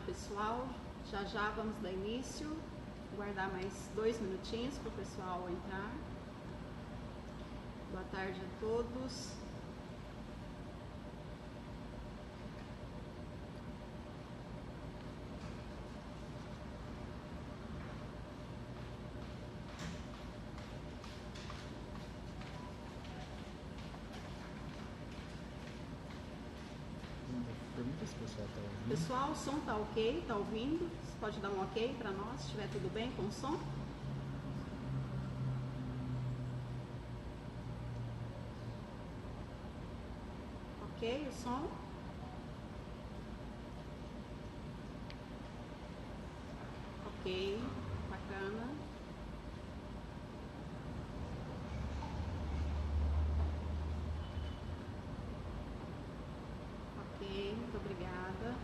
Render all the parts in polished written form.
pessoal, já vamos dar início, guardar mais 2 minutinhos para o pessoal entrar. Boa tarde a todos. Pessoal, o som tá ok? Tá ouvindo? Você pode dar um ok para nós, se estiver tudo bem com o som? Ok, o som? Ok, bacana. Ok, muito obrigada.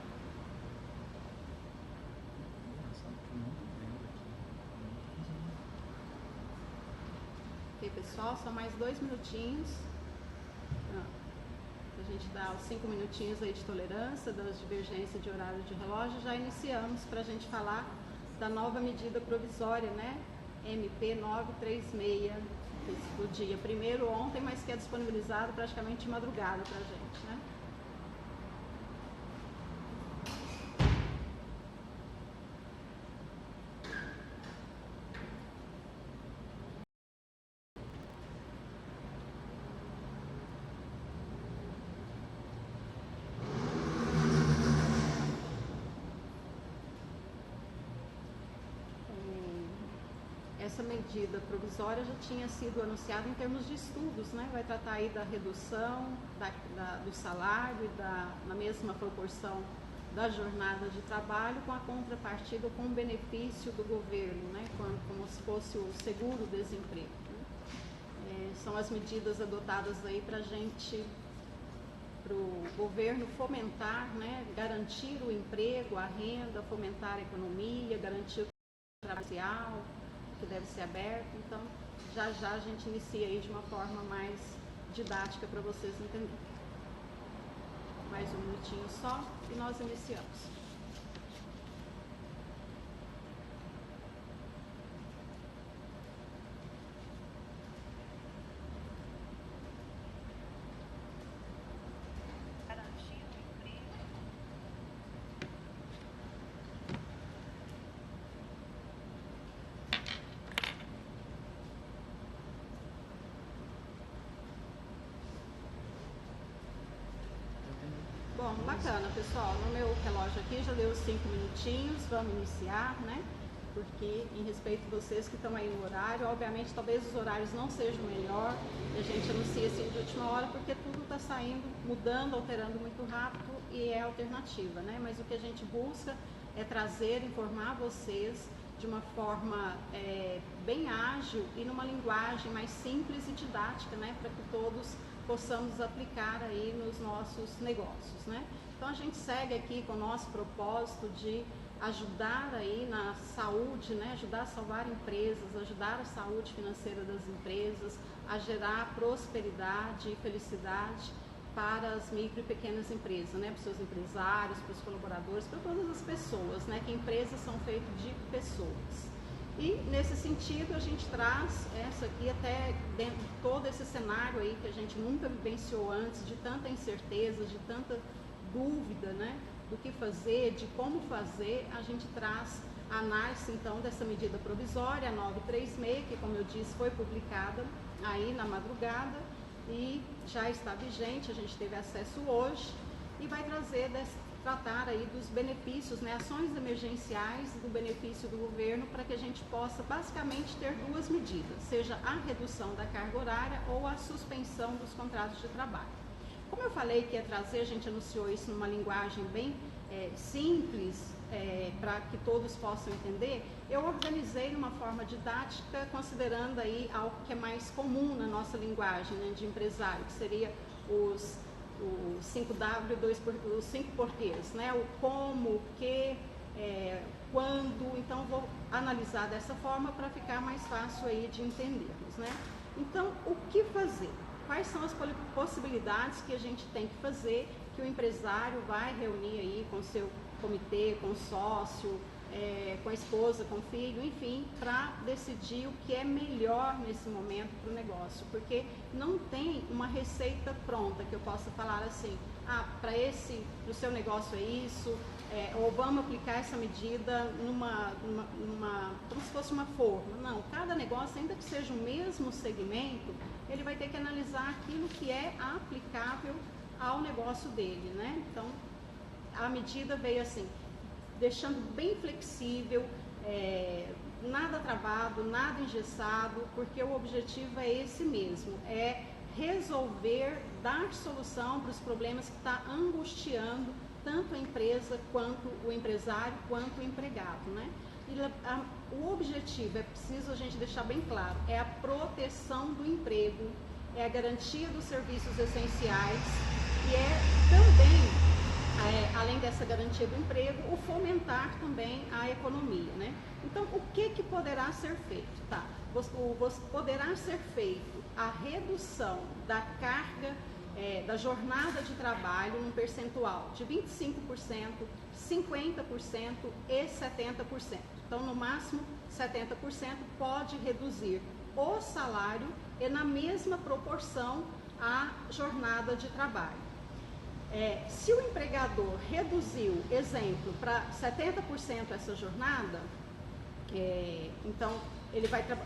Ok, pessoal, só mais 2 minutinhos. A gente dá os 5 minutinhos aí de tolerância, das divergências de horário de relógio. Já iniciamos para a gente falar da nova medida provisória, né? MP 936, do dia 1º ontem, mas que é disponibilizado praticamente de madrugada para a gente, né? Essa medida provisória já tinha sido anunciada em termos de estudos, né? Vai tratar aí da redução do salário e na mesma proporção da jornada de trabalho, com a contrapartida, com o benefício do governo, né? Como se fosse o seguro-desemprego, né? São as medidas adotadas aí para o governo fomentar, né? Garantir o emprego, a renda, fomentar a economia, garantir o trabalho social, que deve ser aberto. Então, já a gente inicia aí de uma forma mais didática para vocês entenderem. Mais um minutinho só e nós iniciamos. Bom, bacana, pessoal. No meu relógio aqui já deu os 5 minutinhos, vamos iniciar, né? Porque, em respeito a vocês que estão aí no horário, obviamente, talvez os horários não sejam melhor, e a gente anuncia assim de última hora, porque tudo está saindo, mudando, alterando muito rápido e é alternativa, né? Mas o que a gente busca é trazer, informar vocês de uma forma bem ágil e numa linguagem mais simples e didática, né? Para que todos possamos aplicar aí nos nossos negócios, né? Então a gente segue aqui com o nosso propósito de ajudar aí na saúde, né? Ajudar a salvar empresas, ajudar a saúde financeira das empresas, a gerar prosperidade e felicidade para as micro e pequenas empresas, né? Para os seus empresários, para os colaboradores, para todas as pessoas, né? Que empresas são feitas de pessoas. E nesse sentido a gente traz essa aqui até dentro de todo esse cenário aí que a gente nunca vivenciou antes, de tanta incerteza, de tanta dúvida, né, do que fazer, de como fazer, a gente traz a análise então dessa medida provisória, a 936, que como eu disse foi publicada aí na madrugada e já está vigente, a gente teve acesso hoje e vai tratar aí dos benefícios, né, ações emergenciais do benefício do governo para que a gente possa basicamente ter 2 medidas, seja a redução da carga horária ou a suspensão dos contratos de trabalho. Como eu falei que ia trazer, a gente anunciou isso numa linguagem bem simples, para que todos possam entender, eu organizei de uma forma didática, considerando aí algo que é mais comum na nossa linguagem, né, de empresário, que seria o 5W, os 5 porquês, né? O como, o que, quando. Então vou analisar dessa forma para ficar mais fácil aí de entendermos, né? Então, o que fazer? Quais são as possibilidades que a gente tem que fazer que o empresário vai reunir aí com o seu comitê, com o sócio, com a esposa, com o filho, enfim, para decidir o que é melhor nesse momento para o negócio, porque não tem uma receita pronta que eu possa falar assim, para o seu negócio é isso, ou vamos aplicar essa medida como se fosse uma forma. Não, cada negócio, ainda que seja o mesmo segmento, ele vai ter que analisar aquilo que é aplicável ao negócio dele, né? Então, a medida veio assim, deixando bem flexível, nada travado, nada engessado, porque o objetivo é esse mesmo, é resolver, dar solução para os problemas que está angustiando tanto a empresa, quanto o empresário, quanto o empregado, né? O objetivo, é preciso a gente deixar bem claro, é a proteção do emprego, é a garantia dos serviços essenciais e é também, além dessa garantia do emprego, o fomentar também a economia, né? Então, o que poderá ser feito? Tá, poderá ser feito a redução da carga da jornada de trabalho num percentual de 25%, 50% e 70%. Então, no máximo, 70% pode reduzir o salário e na mesma proporção a jornada de trabalho. Se o empregador reduziu, exemplo, para 70% essa jornada, então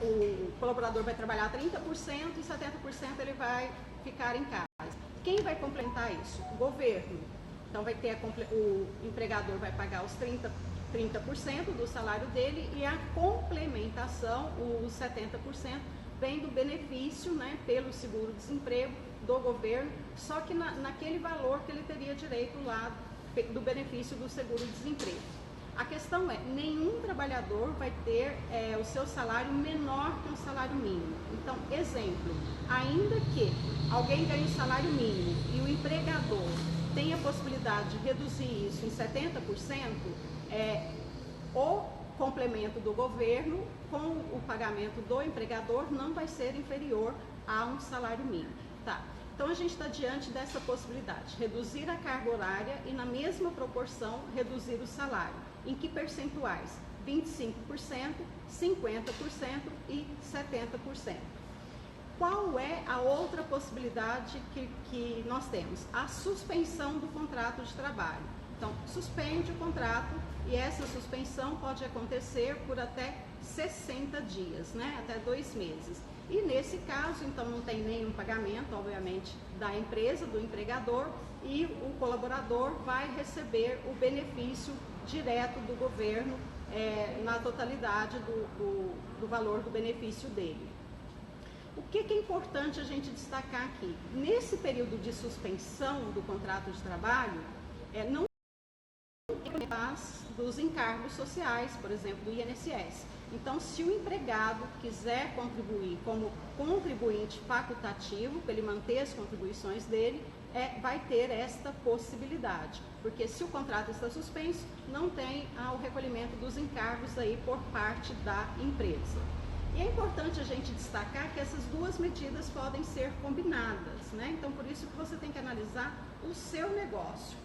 o colaborador vai trabalhar 30% e 70% ele vai ficar em casa. Quem vai complementar isso? O governo. Então o empregador vai pagar os 30% do salário dele e a complementação, os 70%, vem do benefício, né, pelo seguro-desemprego do governo, só que naquele valor que ele teria direito lá do benefício do seguro-desemprego. A questão é, nenhum trabalhador vai ter o seu salário menor que um salário mínimo. Então, exemplo, ainda que alguém ganhe um salário mínimo e o empregador tenha a possibilidade de reduzir isso em 70%, o complemento do governo com o pagamento do empregador não vai ser inferior a um salário mínimo. Tá? Então, a gente está diante dessa possibilidade, reduzir a carga horária e, na mesma proporção, reduzir o salário. Em que percentuais? 25%, 50% e 70%. Qual é a outra possibilidade que nós temos? A suspensão do contrato de trabalho. Então, suspende o contrato e essa suspensão pode acontecer por até 60 dias, né? Até 2 meses. E nesse caso, então, não tem nenhum pagamento, obviamente, da empresa, do empregador, e o colaborador vai receber o benefício direto do governo na totalidade do valor do benefício dele. O que é importante a gente destacar aqui? Nesse período de suspensão do contrato de trabalho, não faz dos encargos sociais, por exemplo, do INSS. Então, se o empregado quiser contribuir como contribuinte facultativo, para ele manter as contribuições dele, vai ter esta possibilidade, porque se o contrato está suspenso, não tem o recolhimento dos encargos aí por parte da empresa. E é importante a gente destacar que essas duas medidas podem ser combinadas, né? Então, por isso que você tem que analisar o seu negócio.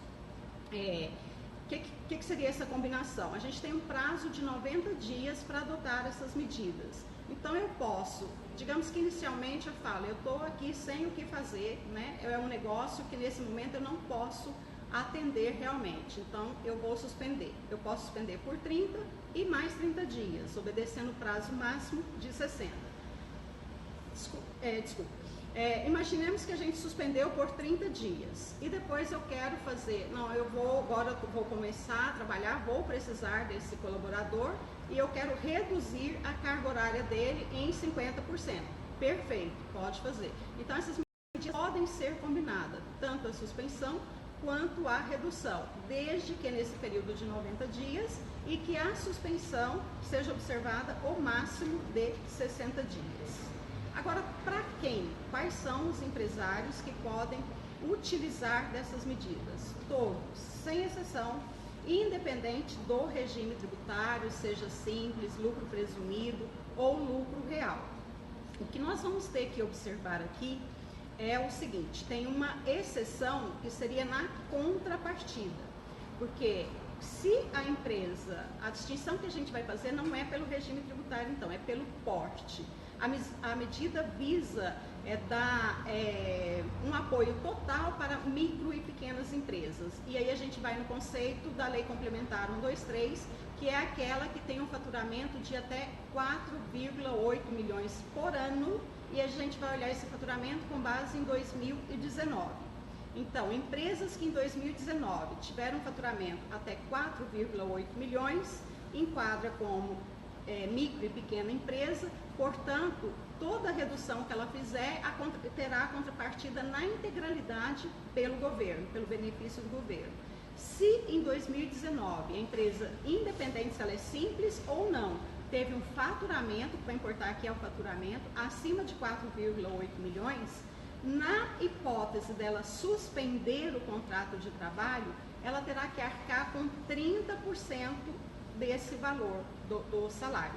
O que seria essa combinação? A gente tem um prazo de 90 dias para adotar essas medidas. Então, eu posso, digamos que inicialmente eu falo, eu estou aqui sem o que fazer, né? É um negócio que nesse momento eu não posso atender realmente, então eu vou suspender. Eu posso suspender por 30 e mais 30 dias, obedecendo o prazo máximo de 60. Imaginemos que a gente suspendeu por 30 dias e depois eu quero fazer, agora eu vou começar a trabalhar, vou precisar desse colaborador e eu quero reduzir a carga horária dele em 50%. Perfeito, pode fazer. Então, essas medidas podem ser combinadas, tanto a suspensão quanto a redução, desde que nesse período de 90 dias e que a suspensão seja observada o máximo de 60 dias. Agora, para quem? Quais são os empresários que podem utilizar dessas medidas? Todos, sem exceção, independente do regime tributário, seja simples, lucro presumido ou lucro real. O que nós vamos ter que observar aqui é o seguinte, tem uma exceção que seria na contrapartida, porque se a empresa, a distinção que a gente vai fazer não é pelo regime tributário, então, é pelo porte. A medida visa dar um apoio total para micro e pequenas empresas. E aí a gente vai no conceito da Lei Complementar 123, que é aquela que tem um faturamento de até 4,8 milhões por ano, e a gente vai olhar esse faturamento com base em 2019. Então, empresas que em 2019 tiveram um até 4,8 milhões, enquadra como micro e pequena empresa, portanto, toda a redução que ela fizer terá a contrapartida na integralidade pelo governo, pelo benefício do governo. Se em 2019 a empresa, independente se ela é simples ou não, teve um faturamento, para importar aqui é o faturamento, acima de 4,8 milhões, na hipótese dela suspender o contrato de trabalho, ela terá que arcar com 30% desse valor do salário.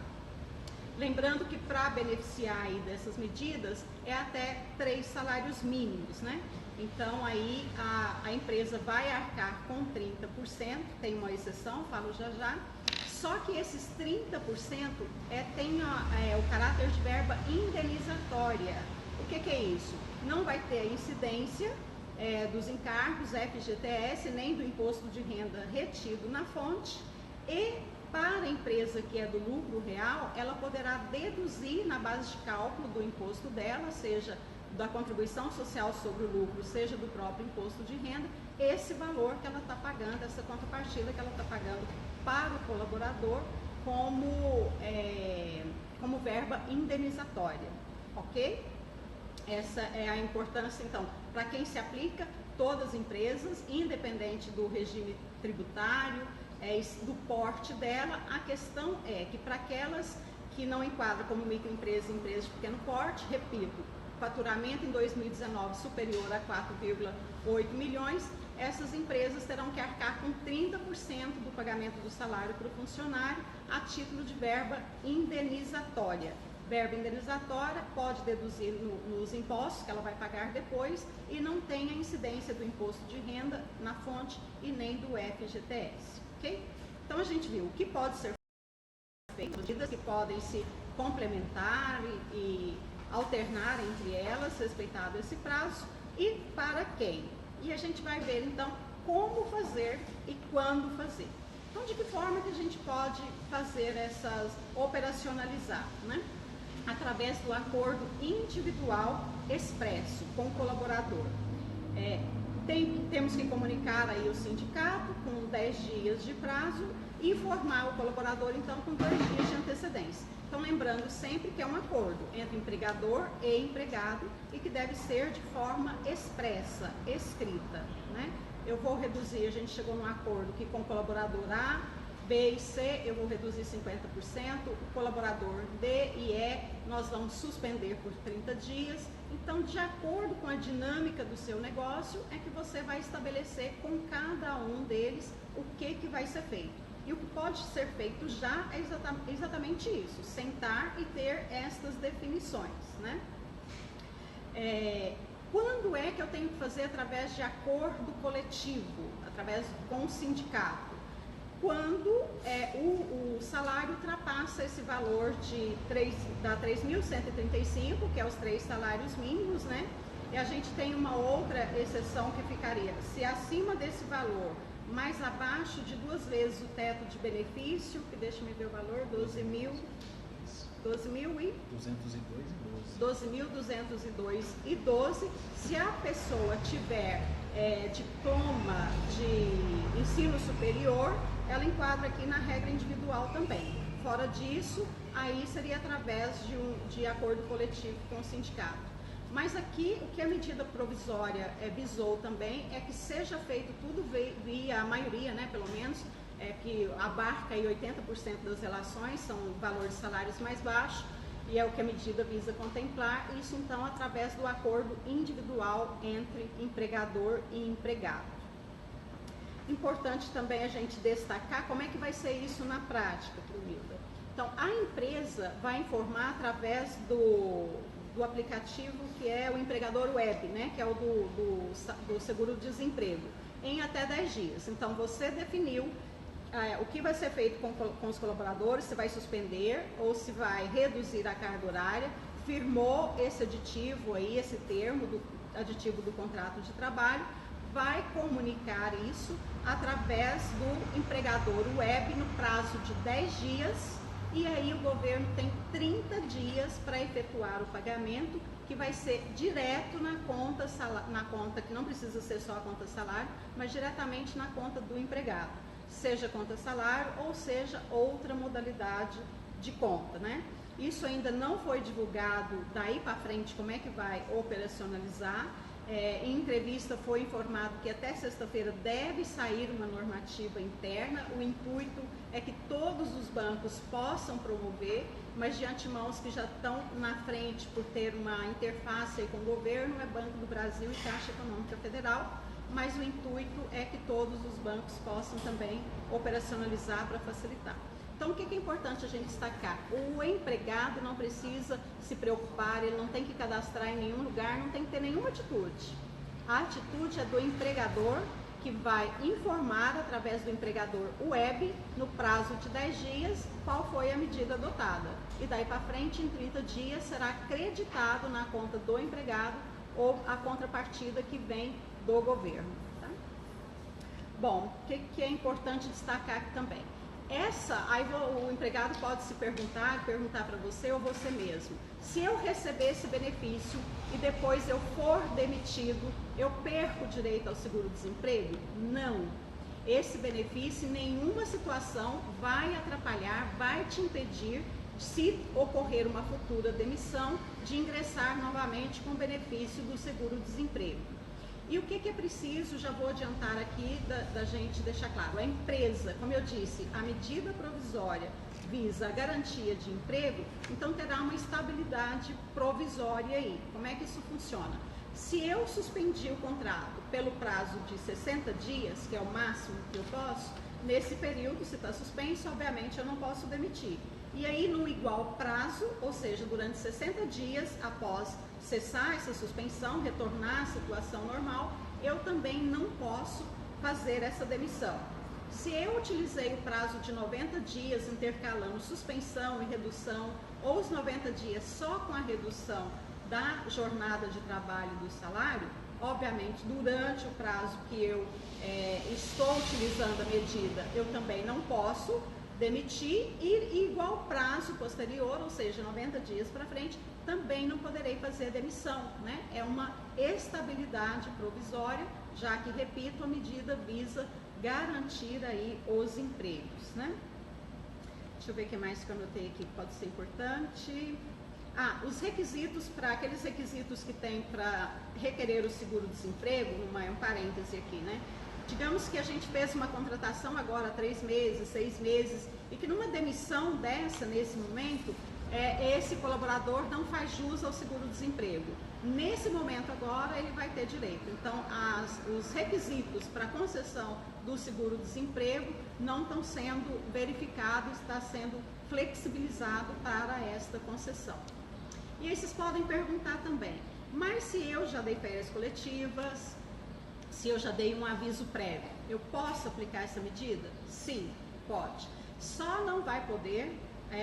Lembrando que para beneficiar aí dessas medidas é até 3 salários mínimos, né? Então aí a empresa vai arcar com 30%, tem uma exceção, falo já já, só que esses 30% tem o caráter de verba indenizatória. O que é isso? Não vai ter a incidência dos encargos FGTS, nem do imposto de renda retido na fonte, e para a empresa que é do lucro real, ela poderá deduzir na base de cálculo do imposto dela, seja da contribuição social sobre o lucro, seja do próprio imposto de renda, esse valor que ela está pagando, essa contrapartida que ela está pagando para o colaborador como verba indenizatória, ok? Essa é a importância, então, para quem se aplica, todas as empresas, independente do regime tributário, do porte dela. A questão é que para aquelas que não enquadram como microempresa e empresa de pequeno porte, repito, faturamento em 2019 superior a 4,8 milhões, essas empresas terão que arcar com 30% do pagamento do salário para o funcionário a título de verba indenizatória. Verba indenizatória pode deduzir nos impostos que ela vai pagar depois e não tem a incidência do imposto de renda na fonte e nem do FGTS, ok? Então a gente viu o que pode ser feito, medidas que podem se complementar e alternar entre elas, respeitado esse prazo, e para quem. E a gente vai ver então como fazer e quando fazer. Então de que forma que a gente pode fazer operacionalizar, né? Através do acordo individual expresso com o colaborador. Temos que comunicar aí o sindicato com 10 dias de prazo e informar o colaborador, então, com 2 dias de antecedência. Então, lembrando sempre que é um acordo entre empregador e empregado e que deve ser de forma expressa, escrita, né? Eu vou reduzir, a gente chegou num acordo que com o colaborador A, B e C, eu vou reduzir 50%, o colaborador D e E, nós vamos suspender por 30 dias. Então, de acordo com a dinâmica do seu negócio, é que você vai estabelecer com cada um deles o que vai ser feito. E o que pode ser feito já é exatamente isso, sentar e ter estas definições, né? Quando é que eu tenho que fazer através de acordo coletivo, com o sindicato? Quando o salário ultrapassa esse valor da 3.135, que é os 3 salários mínimos, né? E a gente tem uma outra exceção que ficaria, se acima desse valor, mas abaixo de 2 vezes o teto de benefício, que deixa-me ver o valor, 12.202,12. Se a pessoa tiver diploma de ensino superior, ela enquadra aqui na regra individual também. Fora disso, aí seria através de acordo coletivo com o sindicato. Mas aqui, o que a medida provisória visou também é que seja feito tudo via a maioria, né, pelo menos, que abarca aí 80% das relações, são valores de salários mais baixos, e é o que a medida visa contemplar, isso então através do acordo individual entre empregador e empregado. Importante também a gente destacar como é que vai ser isso na prática, Trilda. Então, a empresa vai informar através do aplicativo que é o empregador web, né, que é o do seguro-desemprego, em até 10 dias. Então, você definiu o que vai ser feito com os colaboradores, se vai suspender ou se vai reduzir a carga horária, firmou esse aditivo aí, esse termo do aditivo do contrato de trabalho, vai comunicar isso através do empregador web no prazo de 10 dias, e aí o governo tem 30 dias para efetuar o pagamento, que vai ser direto na conta que não precisa ser só a conta salário, mas diretamente na conta do empregado, seja conta salário ou seja outra modalidade de conta, né? Isso ainda não foi divulgado daí para frente como é que vai operacionalizar. Em entrevista foi informado que até sexta-feira deve sair uma normativa interna. O intuito é que todos os bancos possam promover, mas de antemão os que já estão na frente por ter uma interface aí com o governo é Banco do Brasil e Caixa Econômica Federal, mas o intuito é que todos os bancos possam também operacionalizar para facilitar. Então, o que é importante a gente destacar? O empregado não precisa se preocupar, ele não tem que cadastrar em nenhum lugar, não tem que ter nenhuma atitude. A atitude é do empregador, que vai informar através do empregador web, no prazo de 10 dias, qual foi a medida adotada. E daí para frente, em 30 dias, será acreditado na conta do empregado ou a contrapartida que vem do governo. Tá? Bom, o que é importante destacar aqui também? O empregado pode se perguntar para você ou você mesmo: se eu receber esse benefício e depois eu for demitido, eu perco o direito ao seguro-desemprego? Não. Esse benefício em nenhuma situação vai atrapalhar, vai te impedir, se ocorrer uma futura demissão, de ingressar novamente com o benefício do seguro-desemprego. E o que é preciso, já vou adiantar aqui da gente deixar claro. A empresa, como eu disse, a medida provisória visa a garantia de emprego, então terá uma estabilidade provisória aí. Como é que isso funciona? Se eu suspendi o contrato pelo prazo de 60 dias, que é o máximo que eu posso, nesse período, se está suspenso, obviamente eu não posso demitir. E aí, no igual prazo, ou seja, durante 60 dias após cessar essa suspensão, retornar à situação normal, eu também não posso fazer essa demissão. Se eu utilizei o prazo de 90 dias intercalando suspensão e redução, ou os 90 dias só com a redução da jornada de trabalho e do salário, obviamente, durante o prazo que eu estou utilizando a medida, eu também não posso demitir, e igual prazo posterior, ou seja, 90 dias para frente, também não poderei fazer demissão, né? É uma estabilidade provisória, já que, repito, a medida visa garantir aí os empregos, né? Deixa eu ver o que mais que eu anotei aqui que pode ser importante. Os requisitos, para aqueles requisitos que tem para requerer o seguro-desemprego, um parêntese aqui, né? Digamos que a gente fez uma contratação agora há 3 meses, 6 meses, e que numa demissão dessa, nesse momento, esse colaborador não faz jus ao seguro-desemprego. Nesse momento agora, ele vai ter direito. Então, os requisitos para concessão do seguro-desemprego não estão sendo verificados, está sendo flexibilizado para esta concessão. E aí vocês podem perguntar também: mas se eu já dei férias coletivas, se eu já dei um aviso prévio, eu posso aplicar essa medida? Sim, pode. Só não vai poder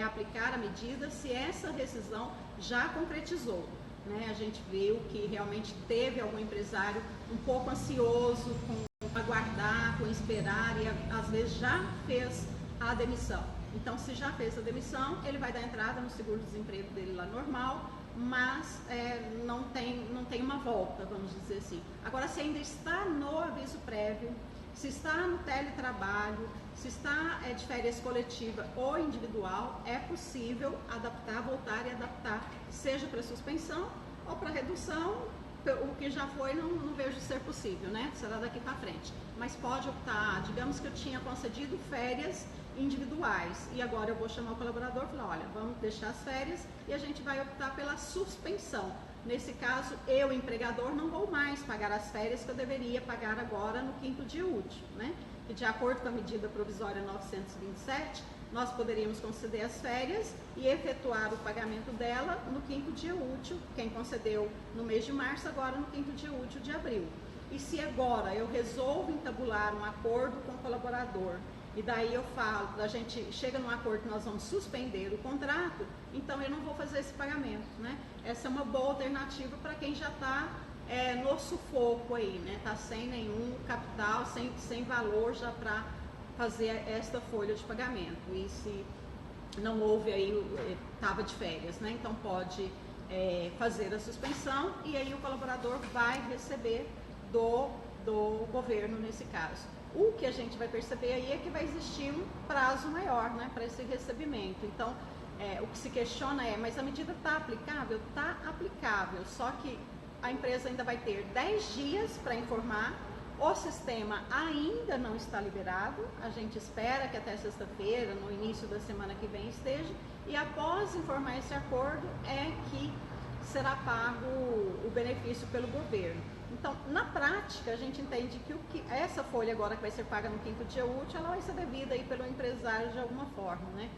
aplicar a medida se essa rescisão já concretizou, né? A gente viu que realmente teve algum empresário um pouco ansioso com aguardar, com esperar, e às vezes já fez a demissão. Então, se já fez a demissão, ele vai dar entrada no seguro-desemprego dele lá normal, mas não tem uma volta, vamos dizer assim. Agora, se ainda está no aviso prévio, se está no teletrabalho, se está de férias coletiva ou individual, é possível adaptar, voltar e adaptar, seja para suspensão ou para redução. O que já foi, não vejo ser possível, né? Será daqui para frente. Mas pode optar, digamos que eu tinha concedido férias individuais e agora eu vou chamar o colaborador e falar: olha, vamos deixar as férias e a gente vai optar pela suspensão. Nesse caso, eu, empregador, não vou mais pagar as férias que eu deveria pagar agora no 5º dia útil, né? Que, de acordo com a medida provisória 927, nós poderíamos conceder as férias e efetuar o pagamento dela no 5º dia útil. Quem concedeu no mês de março, agora no 5º dia útil de abril. E se agora eu resolvo entabular um acordo com o colaborador, e daí eu falo, a gente chega num acordo que nós vamos suspender o contrato, então eu não vou fazer esse pagamento, né? Essa é uma boa alternativa para quem já está no sufoco aí, né? Está sem nenhum capital, sem valor já para fazer esta folha de pagamento. E se não houve aí, estava de férias, né? Então pode fazer a suspensão e aí o colaborador vai receber do governo nesse caso. O que a gente vai perceber aí é que vai existir um prazo maior, né, para esse recebimento. Então, o que se questiona mas a medida está aplicável? Está aplicável, só que a empresa ainda vai ter 10 dias para informar, o sistema ainda não está liberado, a gente espera que até sexta-feira, no início da semana que vem esteja, e após informar esse acordo é que será pago o benefício pelo governo. Então, na prática, a gente entende que essa folha agora que vai ser paga no 5º dia útil, ela vai ser devida aí pelo empresário de alguma forma, né?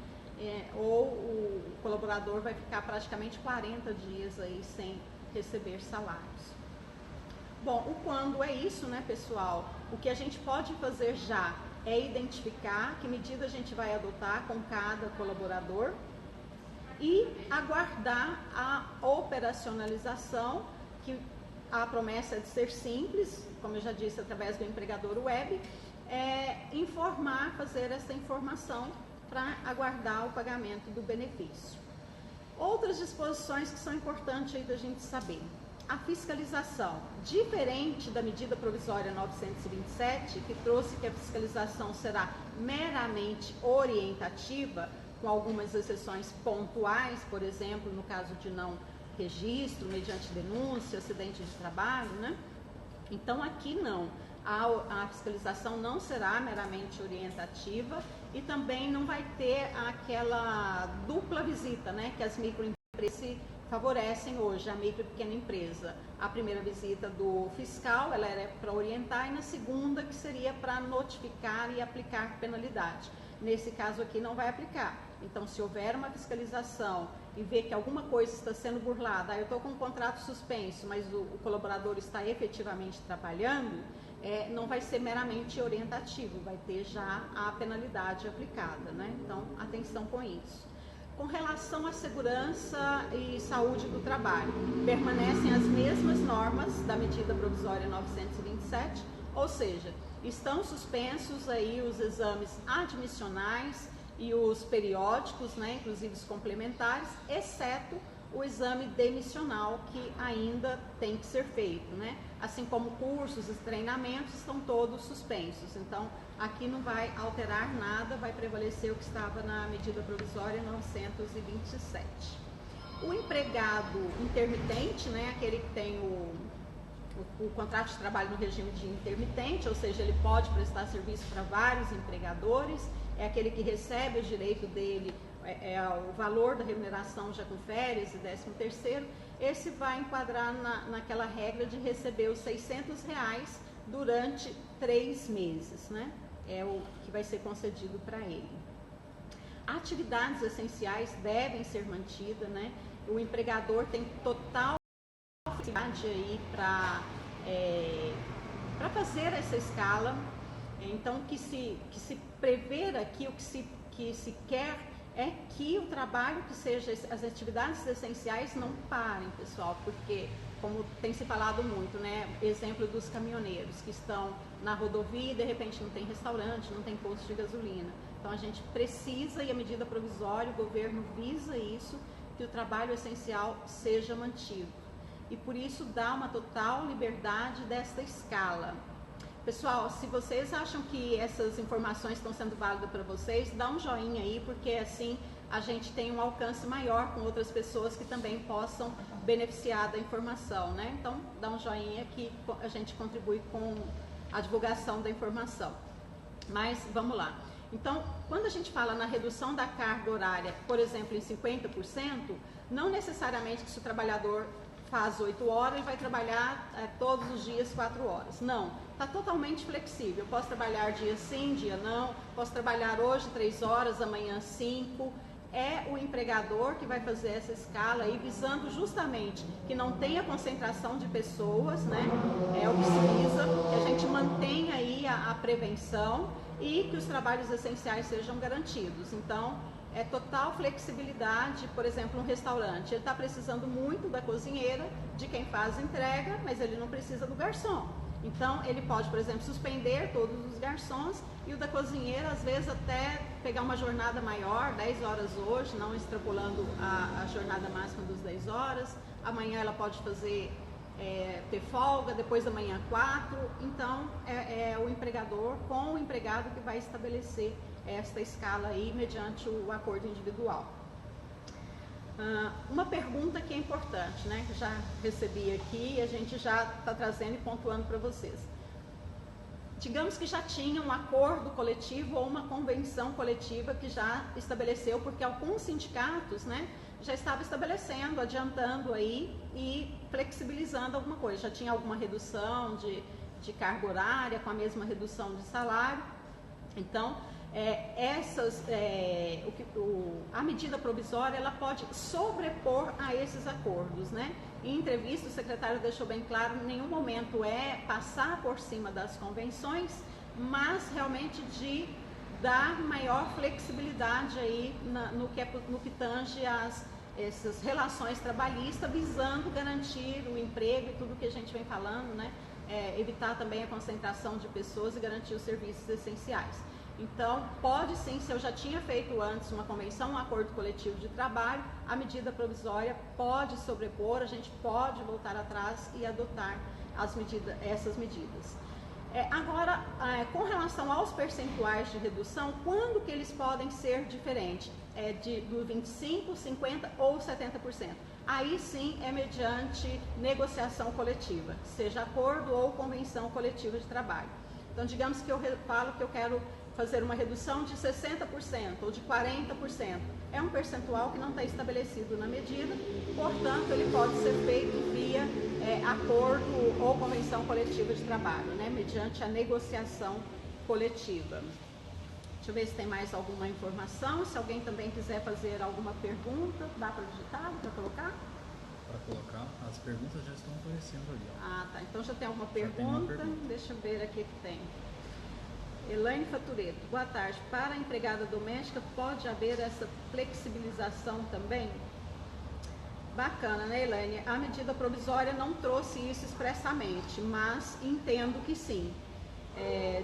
Ou o colaborador vai ficar praticamente 40 dias aí sem receber salários. Bom, o quando é isso, né, pessoal? O que a gente pode fazer já é identificar que medida a gente vai adotar com cada colaborador e aguardar a operacionalização, que a promessa é de ser simples, como eu já disse, através do empregador web, fazer essa informação para aguardar o pagamento do benefício. Outras disposições que são importantes aí da gente saber. A fiscalização, diferente da medida provisória 927, que trouxe que a fiscalização será meramente orientativa, com algumas exceções pontuais, por exemplo, no caso de não registro, mediante denúncia, acidente de trabalho, né? Então aqui não, a fiscalização não será meramente orientativa e também não vai ter aquela dupla visita, né, que as microempresas favorecem hoje, a micro e pequena empresa. A primeira visita do fiscal, ela era para orientar, e na segunda que seria para notificar e aplicar penalidade. Nesse caso aqui não vai aplicar. Então, se houver uma fiscalização e ver que alguma coisa está sendo burlada, eu estou com um contrato suspenso, mas o colaborador está efetivamente trabalhando, não vai ser meramente orientativo, vai ter já a penalidade aplicada, né? Então, atenção com isso. Com relação à segurança e saúde do trabalho, permanecem as mesmas normas da medida provisória 927, ou seja, estão suspensos aí os exames admissionais e os periódicos, né, inclusive os complementares, exceto o exame demissional, que ainda tem que ser feito, né? Assim como cursos e treinamentos estão todos suspensos. Então, aqui não vai alterar nada, vai prevalecer o que estava na medida provisória 927. O empregado intermitente, né, aquele que tem o contrato de trabalho no regime de intermitente, ou seja, ele pode prestar serviço para vários empregadores, é aquele que recebe o direito dele, o valor da remuneração já com férias e 13º, esse vai enquadrar naquela regra de receber os R$600 durante 3 meses, né? É o que vai ser concedido para ele. Atividades essenciais devem ser mantidas, né? O empregador tem total facilidade aí para fazer essa escala. Então, que se prever aqui, o que se quer é que o trabalho, que seja as atividades essenciais, não parem, pessoal, porque, como tem se falado muito, né, exemplo dos caminhoneiros que estão na rodovia e de repente não tem restaurante, não tem posto de gasolina. Então a gente precisa, e a medida provisória, o governo visa isso, que o trabalho essencial seja mantido. E por isso dá uma total liberdade desta escala. Pessoal, se vocês acham que essas informações estão sendo válidas para vocês, dá um joinha aí, porque assim a gente tem um alcance maior com outras pessoas que também possam beneficiar da informação, né? Então, dá um joinha que a gente contribui com a divulgação da informação. Mas, vamos lá. Então, quando a gente fala na redução da carga horária, por exemplo, em 50%, não necessariamente que se o trabalhador faz 8 horas, ele vai trabalhar todos os dias 4 horas. Não, está totalmente flexível. Eu posso trabalhar dia sim, dia não, posso trabalhar hoje 3 horas, amanhã 5. É o empregador que vai fazer essa escala aí, visando justamente que não tenha concentração de pessoas, né? É o que se visa, que a gente mantenha aí a prevenção e que os trabalhos essenciais sejam garantidos. Então, é total flexibilidade. Por exemplo, um restaurante, ele está precisando muito da cozinheira, de quem faz entrega, mas ele não precisa do garçom. Então, ele pode, por exemplo, suspender todos os garçons e o da cozinheira, às vezes, até pegar uma jornada maior, 10 horas hoje, não extrapolando a jornada máxima dos 10 horas. Amanhã ela pode fazer, ter folga, depois da manhã 4. Então, é o empregador com o empregado que vai estabelecer esta escala aí, mediante o acordo individual. Uma pergunta que é importante, né, que já recebi aqui e a gente já está trazendo e pontuando para vocês. Digamos que já tinha um acordo coletivo ou uma convenção coletiva que já estabeleceu, porque alguns sindicatos, né, já estavam estabelecendo, adiantando aí e flexibilizando alguma coisa. Já tinha alguma redução de carga horária com a mesma redução de salário. Então, a medida provisória ela pode sobrepor a esses acordos, né? Em entrevista, o secretário deixou bem claro, em nenhum momento passar por cima das convenções, mas realmente de dar maior flexibilidade aí no que tange essas relações trabalhistas, visando garantir o emprego e tudo que a gente vem falando, né? Evitar também a concentração de pessoas e garantir os serviços essenciais. Então, pode sim, se eu já tinha feito antes uma convenção, um acordo coletivo de trabalho, a medida provisória pode sobrepor, a gente pode voltar atrás e adotar essas medidas. Agora, com relação aos percentuais de redução, quando que eles podem ser diferentes? Do 25%, 50% ou 70%. Aí sim é mediante negociação coletiva, seja acordo ou convenção coletiva de trabalho. Então, digamos que eu falo que eu quero fazer uma redução de 60% ou de 40%. É um percentual que não está estabelecido na medida, portanto, ele pode ser feito via acordo ou convenção coletiva de trabalho, né, mediante a negociação coletiva. Deixa eu ver se tem mais alguma informação. Se alguém também quiser fazer alguma pergunta, dá para digitar, para colocar? Para colocar, as perguntas já estão aparecendo ali. Ó. Ah, tá. Então já tem alguma pergunta? Deixa eu ver aqui que tem. Elaine Fatureto, boa tarde. Para a empregada doméstica, pode haver essa flexibilização também? Bacana, né, Elaine? A medida provisória não trouxe isso expressamente, mas entendo que sim.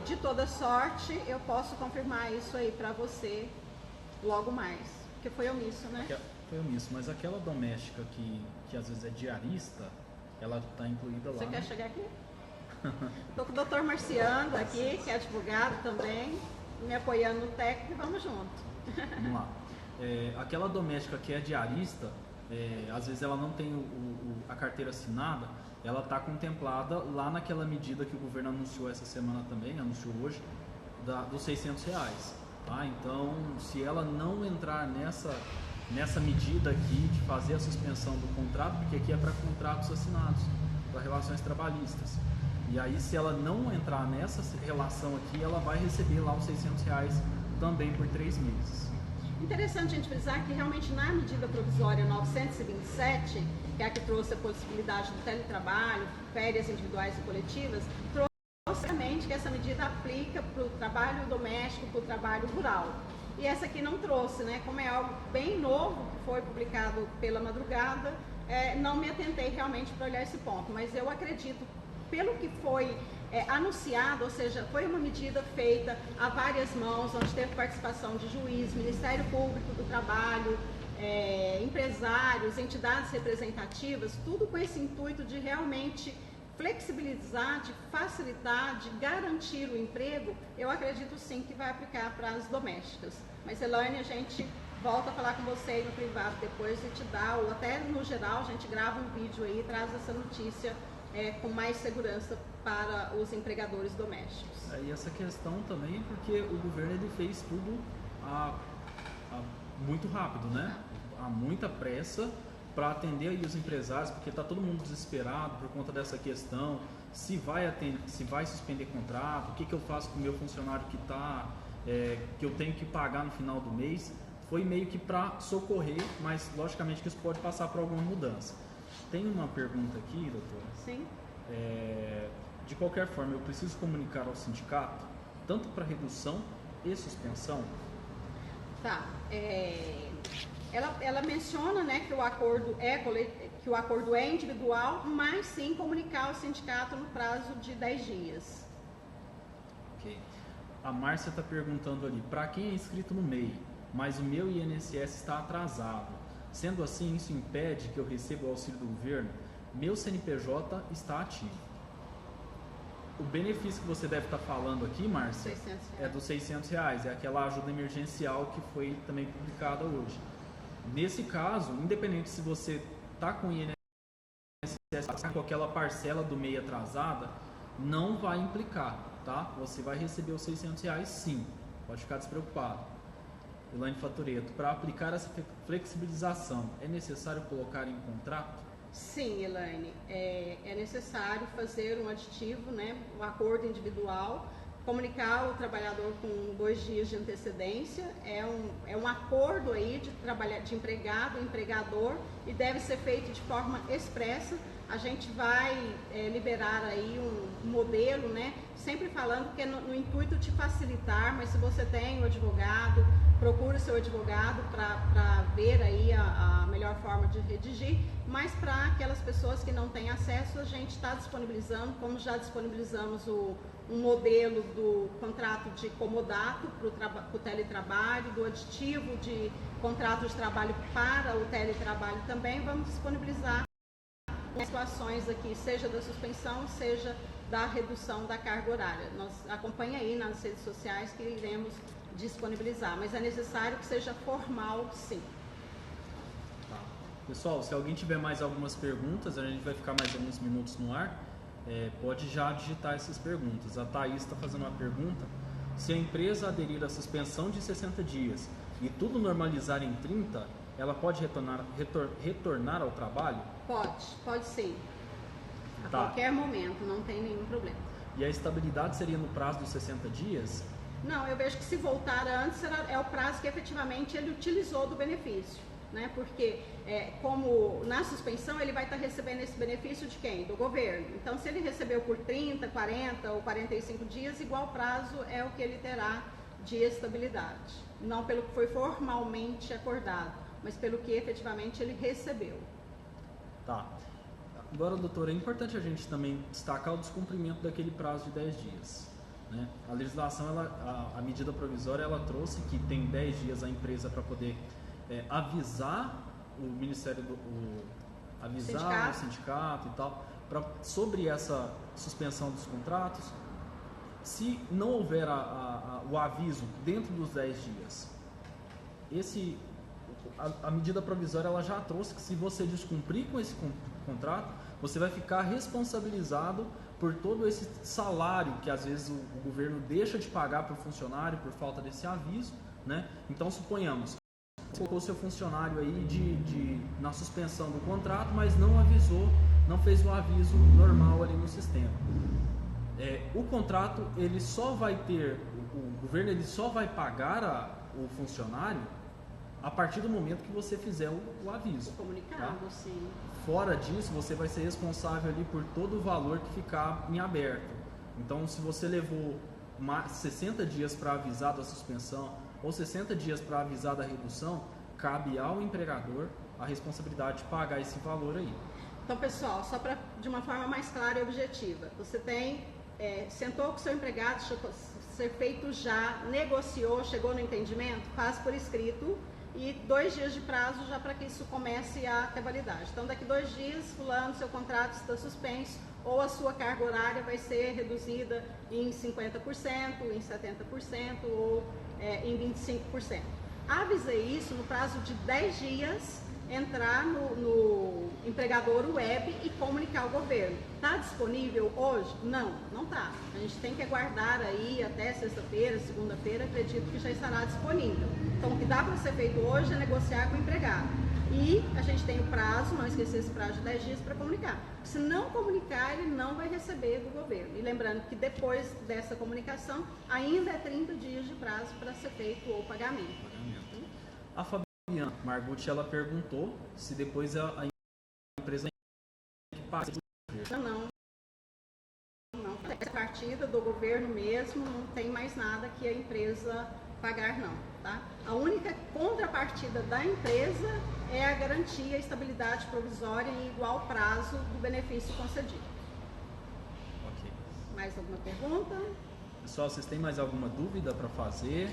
De toda sorte, eu posso confirmar isso aí para você logo mais, porque foi omisso, né? Foi omisso, mas aquela doméstica que às vezes é diarista, ela está incluída lá. Você quer chegar aqui? Estou com o doutor Marciano aqui, que é advogado também, me apoiando no técnico, e vamos junto. Vamos lá. Aquela doméstica que é diarista, às vezes ela não tem a carteira assinada, ela está contemplada lá naquela medida que o governo anunciou essa semana também, anunciou hoje, dos R$600. Tá? Então, se ela não entrar nessa medida aqui de fazer a suspensão do contrato, porque aqui é para contratos assinados, para relações trabalhistas. E aí, se ela não entrar nessa relação aqui, ela vai receber lá os R$600 também por 3 meses. Interessante a gente frisar que realmente na medida provisória 927, que é a que trouxe a possibilidade do teletrabalho, férias individuais e coletivas, trouxe realmente que essa medida aplica para o trabalho doméstico, para o trabalho rural. E essa aqui não trouxe, né? Como é algo bem novo, que foi publicado pela madrugada, não me atentei realmente para olhar esse ponto, mas eu acredito, pelo que foi anunciado, ou seja, foi uma medida feita a várias mãos, onde teve participação de juiz, Ministério Público do Trabalho, empresários, entidades representativas, tudo com esse intuito de realmente flexibilizar, de facilitar, de garantir o emprego. Eu acredito sim que vai aplicar para as domésticas. Mas, Elaine, a gente volta a falar com você aí no privado depois e te dá, ou até no geral, a gente grava um vídeo aí e traz essa notícia com mais segurança para os empregadores domésticos. E essa questão também porque o governo ele fez tudo muito rápido, né? Há muita pressa para atender aí os empresários, porque está todo mundo desesperado por conta dessa questão, se vai suspender contrato, o que eu faço com o meu funcionário que eu tenho que pagar no final do mês. Foi meio que para socorrer, mas logicamente que isso pode passar por alguma mudança. Tem uma pergunta aqui, doutora? Sim. De qualquer forma, eu preciso comunicar ao sindicato, tanto para redução e suspensão? Tá. Ela menciona, né, que o acordo é individual, mas sim comunicar ao sindicato no prazo de 10 dias. Ok. A Márcia está perguntando ali, para quem é inscrito no MEI, mas o meu INSS está atrasado. Sendo assim, isso impede que eu receba o auxílio do governo? Meu CNPJ está ativo. O benefício que você deve estar falando aqui, Márcia, é dos R$600. É aquela ajuda emergencial que foi também publicada hoje. Nesse caso, independente se você está com o INSS com aquela parcela do MEI atrasada, não vai implicar, tá? Você vai receber os R$600 sim. Pode ficar despreocupado. Elaine Fatoreto, para aplicar essa flexibilização, é necessário colocar em contrato? Sim, Elaine, é necessário fazer um aditivo, né, um acordo individual, comunicar o trabalhador com 2 dias de antecedência, é um acordo aí de empregado e empregador e deve ser feito de forma expressa. A gente vai liberar aí um modelo, né, sempre falando que é no intuito de facilitar, mas se você tem um advogado, procure o seu advogado para ver aí a melhor forma de redigir, mas para aquelas pessoas que não têm acesso, a gente está disponibilizando, como já disponibilizamos um modelo do contrato de comodato para o teletrabalho, do aditivo de contrato de trabalho para o teletrabalho também, vamos disponibilizar situações aqui, seja da suspensão, seja da redução da carga horária. Acompanhe aí nas redes sociais que iremos disponibilizar, mas é necessário que seja formal, sim. Tá. Pessoal, se alguém tiver mais algumas perguntas, a gente vai ficar mais alguns minutos no ar, pode já digitar essas perguntas. A Thaís está fazendo uma pergunta: se a empresa aderir à suspensão de 60 dias e tudo normalizar em 30, ela pode retornar ao trabalho? Pode sim. A qualquer momento, não tem nenhum problema. E a estabilidade seria no prazo dos 60 dias? Não, eu vejo que se voltar antes é o prazo que efetivamente ele utilizou do benefício, né? Porque como na suspensão ele vai estar recebendo esse benefício de quem? Do governo. Então se ele recebeu por 30, 40 ou 45 dias, igual prazo é o que ele terá de estabilidade. Não pelo que foi formalmente acordado, mas pelo que efetivamente ele recebeu. Tá. Agora, doutora, é importante a gente também destacar o descumprimento daquele prazo de 10 dias. Né? A legislação, a medida provisória, ela trouxe que tem 10 dias a empresa para poder avisar o Ministério avisar o sindicato e tal, sobre essa suspensão dos contratos. Se não houver o aviso dentro dos 10 dias, a medida provisória ela já trouxe que se você descumprir com esse contrato, você vai ficar responsabilizado por todo esse salário que às vezes o governo deixa de pagar para o funcionário por falta desse aviso, né? Então, suponhamos, você colocou o seu funcionário aí na suspensão do contrato, mas não avisou, não fez o aviso normal ali no sistema. O contrato, ele só vai ter, o governo ele só vai pagar o funcionário a partir do momento que você fizer o aviso. O comunicado, tá? Sim. Fora disso, você vai ser responsável ali por todo o valor que ficar em aberto. Então, se você levou 60 dias para avisar da suspensão ou 60 dias para avisar da redução, cabe ao empregador a responsabilidade de pagar esse valor aí. Então, pessoal, só para de uma forma mais clara e objetiva, você tem sentou com o seu empregado, ser feito já, negociou, chegou no entendimento, faz por escrito e 2 dias de prazo já para que isso comece a ter validade. Então, daqui 2 dias, fulano, seu contrato está suspenso ou a sua carga horária vai ser reduzida em 50%, em 70% ou em 25%. Avisei isso no prazo de 10 dias entrar no empregador web e comunicar ao governo. Está disponível hoje? Não, não está. A gente tem que aguardar aí até sexta-feira, segunda-feira, acredito que já estará disponível. Então, o que dá para ser feito hoje é negociar com o empregado. E a gente tem o prazo, não esquecer esse prazo de 10 dias para comunicar. Se não comunicar, ele não vai receber do governo. E lembrando que depois dessa comunicação, ainda é 30 dias de prazo para ser feito o pagamento. A Fabiana Margucci, ela perguntou se depois a empresa tem que pagar. Não. Essa partida do governo mesmo, não tem mais nada que a empresa pagar, não. Tá? A única contrapartida da empresa é a garantia e estabilidade provisória em igual prazo do benefício concedido. Ok. Mais alguma pergunta? Pessoal, vocês têm mais alguma dúvida para fazer?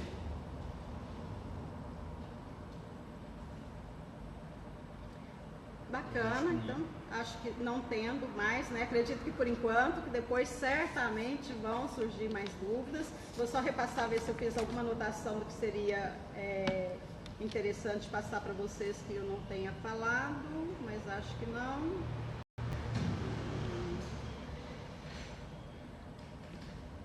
Bacana, então acho que não tendo mais, né? Acredito que por enquanto, que depois certamente vão surgir mais dúvidas. Vou só repassar, ver se eu fiz alguma anotação do que seria interessante passar para vocês que eu não tenha falado, mas acho que não.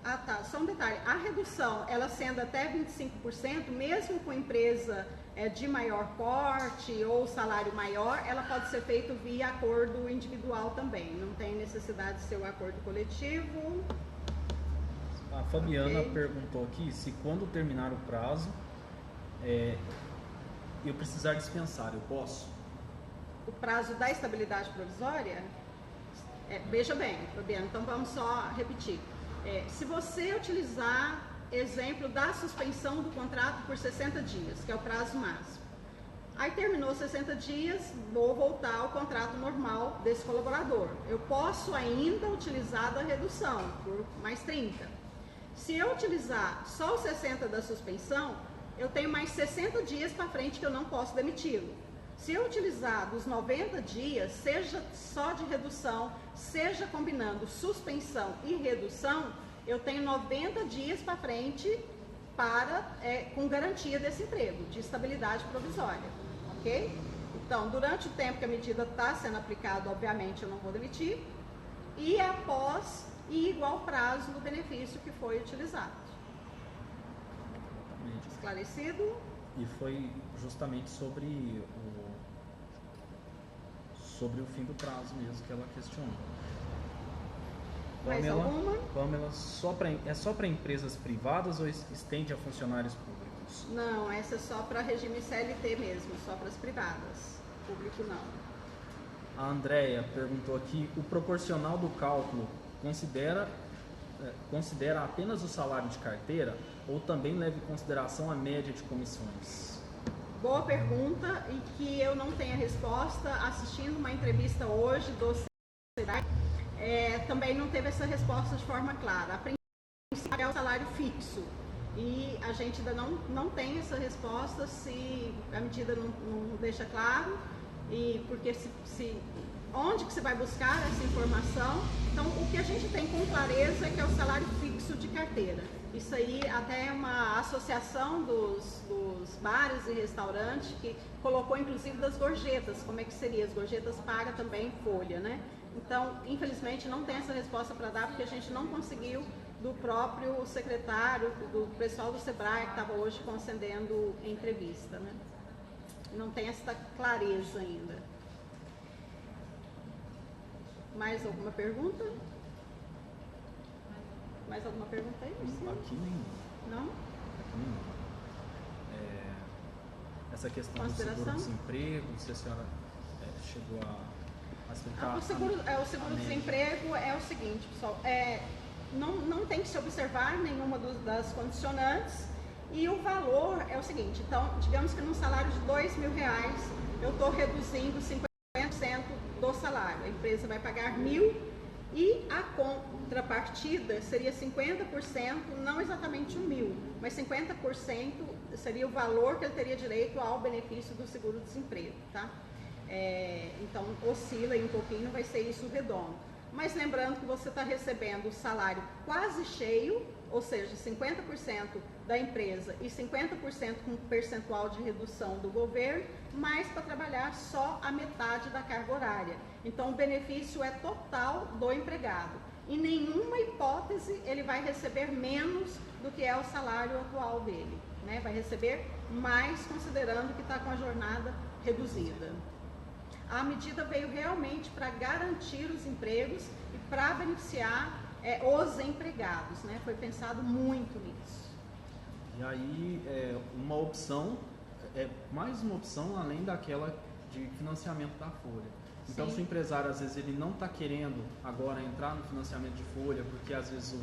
Ah, tá, só um detalhe, a redução, ela sendo até 25%, mesmo com empresa de maior porte ou salário maior, ela pode ser feita via acordo individual também, não tem necessidade de ser um acordo coletivo. A Fabiana perguntou aqui se quando terminar o prazo, eu precisar dispensar, eu posso? O prazo da estabilidade provisória? Veja bem, Fabiana, então vamos só repetir. Se você utilizar exemplo da suspensão do contrato por 60 dias, que é o prazo máximo, aí terminou 60 dias, vou voltar ao contrato normal desse colaborador. Eu posso ainda utilizar da redução por mais 30. Se eu utilizar só os 60 da suspensão, eu tenho mais 60 dias para frente que eu não posso demiti-lo. Se eu utilizar dos 90 dias, seja só de redução, seja combinando suspensão e redução, eu tenho 90 dias para frente com garantia desse emprego, de estabilidade provisória, ok? Então, durante o tempo que a medida está sendo aplicada, obviamente eu não vou demitir, e após e igual prazo do benefício que foi utilizado. Esclarecido? E foi justamente sobre o fim do prazo mesmo que ela questionou. Mais alguma? Pamela, é só para empresas privadas ou estende a funcionários públicos? Não, essa é só para regime CLT mesmo, só para as privadas. Público não. A Andréia perguntou aqui, o proporcional do cálculo considera apenas o salário de carteira ou também leva em consideração a média de comissões? Boa pergunta e que eu não tenho a resposta. Assistindo uma entrevista hoje do Sebrae, também não teve essa resposta de forma clara. A princípio é o salário fixo e a gente ainda não tem essa resposta se a medida não deixa claro, e porque onde que você vai buscar essa informação. Então, o que a gente tem com clareza é que é o salário fixo de carteira. Isso aí até é uma associação dos bares e restaurantes que colocou inclusive das gorjetas, como é que seria, as gorjetas paga também folha, né? Então, infelizmente não tem essa resposta para dar, porque a gente não conseguiu do próprio secretário, do pessoal do Sebrae que estava hoje concedendo entrevista, né? Não tem essa clareza ainda. Mais alguma pergunta? Mais alguma pergunta aí, Marcelo? Aqui nenhum. Não? Aqui nenhum. Essa questão do seguro-desemprego, se a senhora chegou a explicar. O seguro-desemprego é o seguinte, pessoal, não tem que se observar nenhuma das condicionantes, e o valor é o seguinte. Então, digamos que num salário de R$2.000, eu estou reduzindo 50% do salário. A empresa vai pagar 1.000 e a contrapartida seria 50%, não exatamente 1.000, mas 50% seria o valor que ele teria direito ao benefício do seguro-desemprego, tá? Então, oscila aí um pouquinho, vai ser isso redondo. Mas lembrando que você está recebendo o salário quase cheio ou seja, 50% da empresa e 50% com percentual de redução do governo, mas para trabalhar só a metade da carga horária. Então, o benefício é total do empregado. Em nenhuma hipótese ele vai receber menos do que é o salário atual dele, né? Vai receber mais, considerando que está com a jornada reduzida. A medida veio realmente para garantir os empregos e para beneficiar os empregados, né? Foi pensado muito nisso. E aí, uma opção, mais uma opção além daquela de financiamento da folha. Então, Sim. se o empresário, às vezes, ele não está querendo agora entrar no financiamento de folha, porque às vezes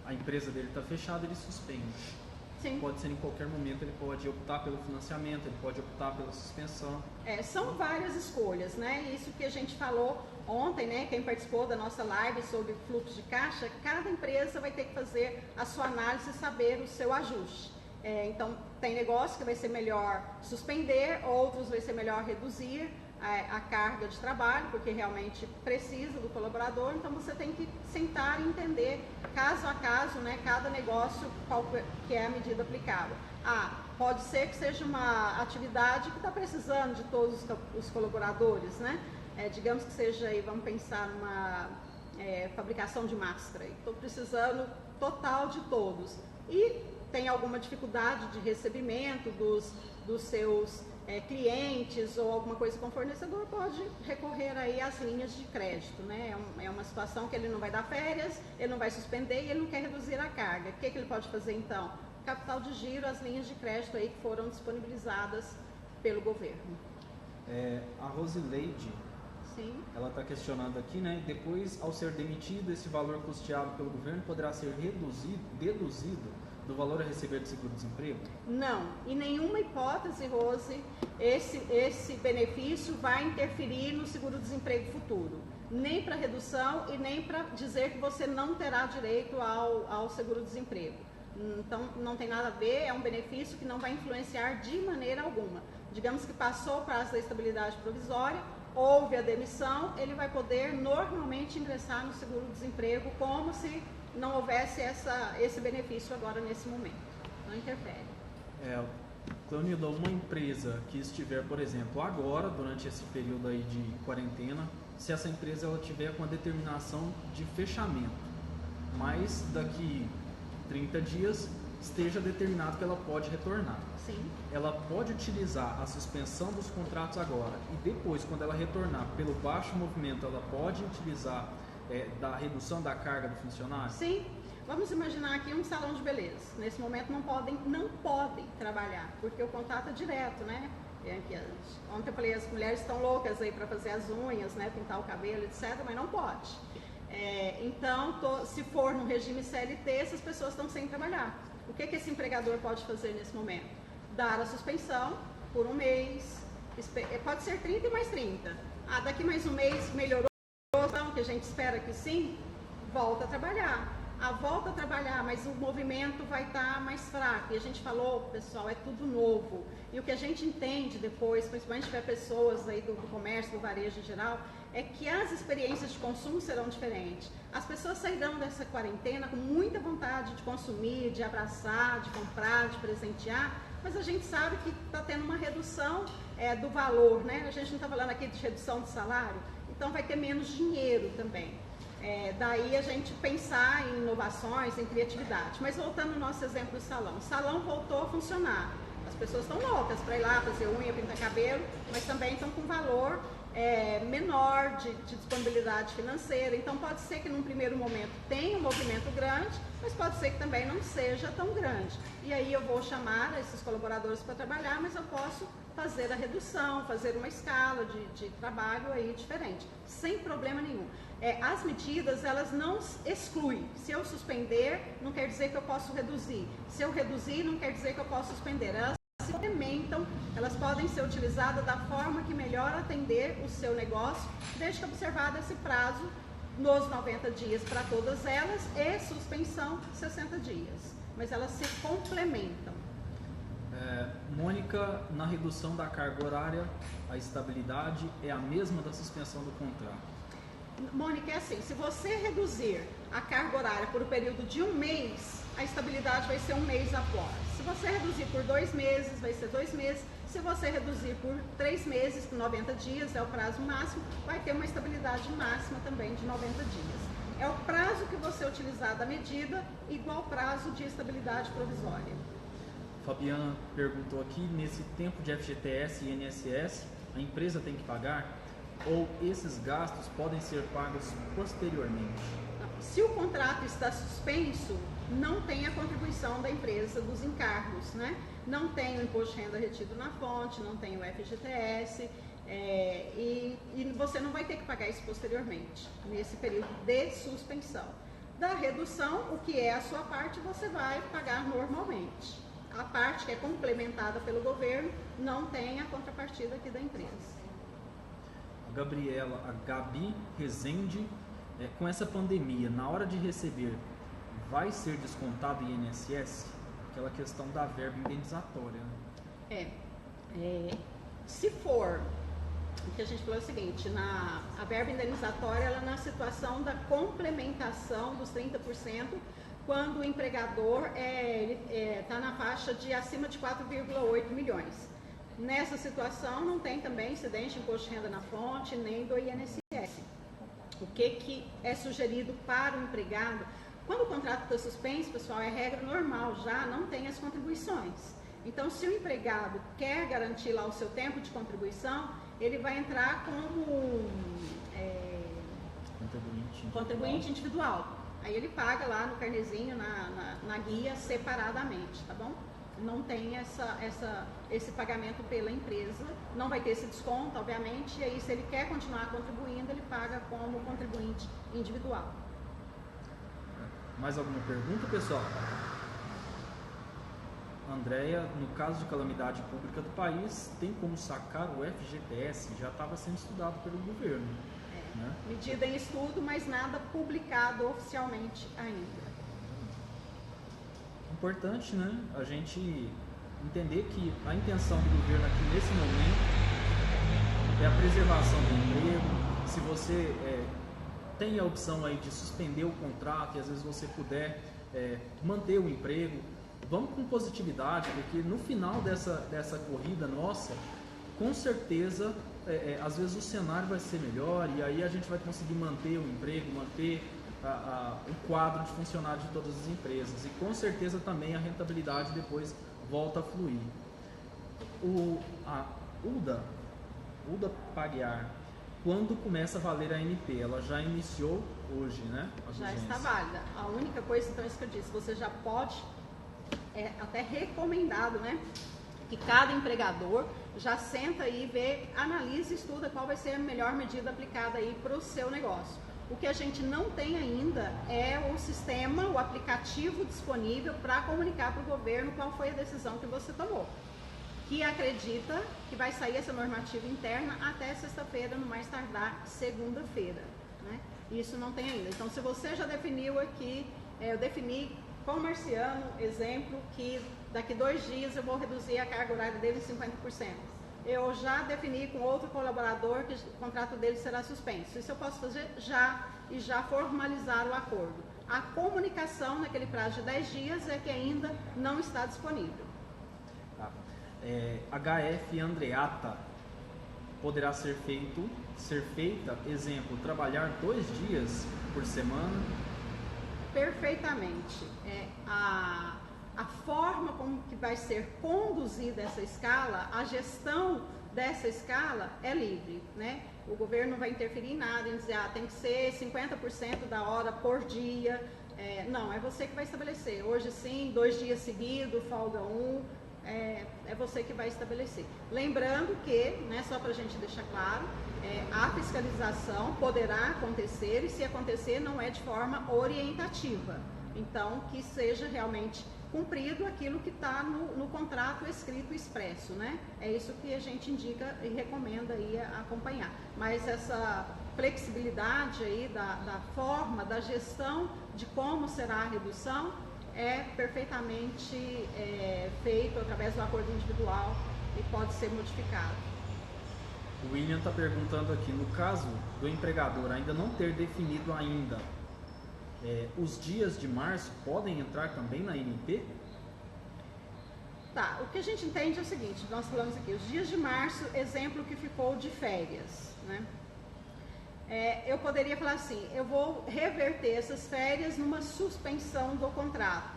a empresa dele está fechada, ele suspende. Sim. Pode ser em qualquer momento, ele pode optar pelo financiamento, ele pode optar pela suspensão. São várias escolhas, né? Isso que a gente falou ontem, né? Quem participou da nossa live sobre fluxo de caixa, cada empresa vai ter que fazer a sua análise e saber o seu ajuste. Então, tem negócio que vai ser melhor suspender, outros vai ser melhor reduzir a carga de trabalho, porque realmente precisa do colaborador. Então, você tem que sentar e entender, caso a caso, né, cada negócio, qual que é a medida aplicável. Pode ser que seja uma atividade que está precisando de todos os colaboradores, né? Digamos que seja aí, vamos pensar numa fabricação de máscara. Estou precisando total de todos. E tem alguma dificuldade de recebimento dos seus clientes ou alguma coisa com o fornecedor, pode recorrer aí às linhas de crédito, né? É uma situação que ele não vai dar férias, ele não vai suspender e ele não quer reduzir a carga. O que ele pode fazer então? Capital de giro, as linhas de crédito aí que foram disponibilizadas pelo governo. A Rosileide, Sim. ela está questionando aqui, né? Depois, ao ser demitido, esse valor custeado pelo governo poderá ser deduzido do valor a receber do seguro-desemprego? Não, em nenhuma hipótese, Rose, esse benefício vai interferir no seguro-desemprego futuro. Nem para redução e nem para dizer que você não terá direito ao seguro-desemprego. Então, não tem nada a ver, é um benefício que não vai influenciar de maneira alguma. Digamos que passou o prazo da estabilidade provisória, houve a demissão, ele vai poder normalmente ingressar no seguro-desemprego como se não houvesse esse benefício agora nesse momento. Não interfere. Cleonilda, uma empresa que estiver, por exemplo, agora, durante esse período aí de quarentena, se essa empresa ela tiver com a determinação de fechamento, mas daqui 30 dias esteja determinado que ela pode retornar. Sim. Ela pode utilizar a suspensão dos contratos agora e depois, quando ela retornar pelo baixo movimento, ela pode utilizar da redução da carga do funcionário? Sim. Vamos imaginar aqui um salão de beleza. Nesse momento não podem trabalhar, porque o contato é direto, né? Ontem eu falei, as mulheres estão loucas aí para fazer as unhas, né? Pintar o cabelo, etc., mas não pode. Então, se for no regime CLT, essas pessoas estão sem trabalhar. O que esse empregador pode fazer nesse momento? Dar a suspensão por um mês, pode ser 30 e mais 30. Daqui mais um mês melhorou, que a gente espera que sim, volta a trabalhar. Volta a trabalhar, mas o movimento vai estar mais fraco. E a gente falou, pessoal, é tudo novo. E o que a gente entende depois, principalmente se tiver pessoas aí do comércio, do varejo em geral, é que as experiências de consumo serão diferentes. As pessoas sairão dessa quarentena com muita vontade de consumir, de abraçar, de comprar, de presentear, mas a gente sabe que está tendo uma redução do valor, né? A gente não está falando aqui de redução de salário, então vai ter menos dinheiro também. Daí a gente pensar em inovações, em criatividade. Mas voltando ao nosso exemplo do salão. O salão voltou a funcionar. As pessoas estão loucas para ir lá fazer unha, pintar cabelo, mas também estão com valor menor de disponibilidade financeira. Então pode ser que num primeiro momento tenha um movimento grande, mas pode ser que também não seja tão grande. E aí eu vou chamar esses colaboradores para trabalhar, mas eu posso fazer a redução, fazer uma escala de trabalho aí diferente, sem problema nenhum. As medidas, elas não excluem. Se eu suspender, não quer dizer que eu posso reduzir. Se eu reduzir, não quer dizer que eu posso suspender. Elas se complementam, elas podem ser utilizadas da forma que melhor atender o seu negócio, desde que observado esse prazo nos 90 dias para todas elas e suspensão 60 dias. Mas elas se complementam. Mônica, na redução da carga horária, a estabilidade é a mesma da suspensão do contrato? Mônica, é assim, se você reduzir a carga horária por um período de um mês, a estabilidade vai ser um mês após. Se você reduzir por 2 meses, vai ser 2 meses. Se você reduzir por 3 meses, 90 dias é o prazo máximo, vai ter uma estabilidade máxima também de 90 dias. É o prazo que você utilizar da medida, igual prazo de estabilidade provisória. Fabiana perguntou aqui, nesse tempo de FGTS e INSS, a empresa tem que pagar? Ou esses gastos podem ser pagos posteriormente? Se o contrato está suspenso, não tem a contribuição da empresa dos encargos, né? Não tem o imposto de renda retido na fonte, não tem o FGTS, e você não vai ter que pagar isso posteriormente, nesse período de suspensão. Da redução, o que é a sua parte, você vai pagar normalmente. A parte que é complementada pelo governo não tem a contrapartida aqui da empresa. A Gabi Rezende, com essa pandemia, na hora de receber, vai ser descontado o INSS? Aquela questão da verba indenizatória. Se for, o que a gente falou é o seguinte, a verba indenizatória, ela é na situação da complementação dos 30%, quando o empregador está na faixa de acima de 4,8 milhões. Nessa situação, não tem também incidente de imposto de renda na fonte, nem do INSS. O que é sugerido para o empregado? Quando o contrato está suspenso, pessoal, é regra normal, já não tem as contribuições. Então, se o empregado quer garantir lá o seu tempo de contribuição, ele vai entrar como contribuinte individual. Aí ele paga lá no carnezinho, na guia, separadamente, tá bom? Não tem esse pagamento pela empresa, não vai ter esse desconto, obviamente, e aí se ele quer continuar contribuindo, ele paga como contribuinte individual. Mais alguma pergunta, pessoal? Andréia, no caso de calamidade pública do país, tem como sacar o FGTS? Já estava sendo estudado pelo governo. Né? Medida em estudo, mas nada publicado oficialmente ainda. Importante, né, a gente entender que a intenção do governo aqui nesse momento é a preservação do emprego. Se você tem a opção aí de suspender o contrato e às vezes você puder manter o emprego, vamos com positividade, porque no final dessa corrida nossa, com certeza, às vezes o cenário vai ser melhor e aí a gente vai conseguir manter o emprego, manter o quadro de funcionários de todas as empresas e com certeza também a rentabilidade depois volta a fluir. A UDA Paguear, quando começa a valer a ANP? Ela já iniciou hoje, né? Já está válida. A única coisa, então, é isso que eu disse, você já pode, até recomendado, né? Que cada empregador já senta aí, vê, analisa e estuda qual vai ser a melhor medida aplicada aí para o seu negócio. O que a gente não tem ainda é o sistema, o aplicativo disponível para comunicar para o governo qual foi a decisão que você tomou. Que acredita que vai sair essa normativa interna até sexta-feira, no mais tardar segunda-feira. Né? Isso não tem ainda. Então, se você já definiu aqui, eu defini com o Marciano, exemplo, que daqui 2 dias eu vou reduzir a carga horária dele em 50%. Eu já defini com outro colaborador que o contrato dele será suspenso. Isso eu posso fazer já e já formalizar o acordo. A comunicação naquele prazo de 10 dias é que ainda não está disponível. Tá. HF Andreata poderá ser feita, exemplo, trabalhar 2 dias por semana? Perfeitamente. A forma como que vai ser conduzida essa escala, a gestão dessa escala é livre, né? O governo não vai interferir em nada, em dizer, tem que ser 50% da hora por dia. Não, é você que vai estabelecer. Hoje sim, 2 dias seguidos, folga 1, é você que vai estabelecer. Lembrando que, né, só para a gente deixar claro, a fiscalização poderá acontecer e se acontecer não é de forma orientativa. Então, que seja realmente cumprido aquilo que está no contrato escrito expresso, né? É isso que a gente indica e recomenda aí acompanhar. Mas essa flexibilidade aí da forma, da gestão de como será a redução é perfeitamente feito através do acordo individual e pode ser modificado. O William está perguntando aqui, no caso do empregador ainda não ter definido ainda, os dias de março podem entrar também na NP? Tá, o que a gente entende é o seguinte, nós falamos aqui, os dias de março, exemplo que ficou de férias, né? Eu poderia falar assim, eu vou reverter essas férias numa suspensão do contrato.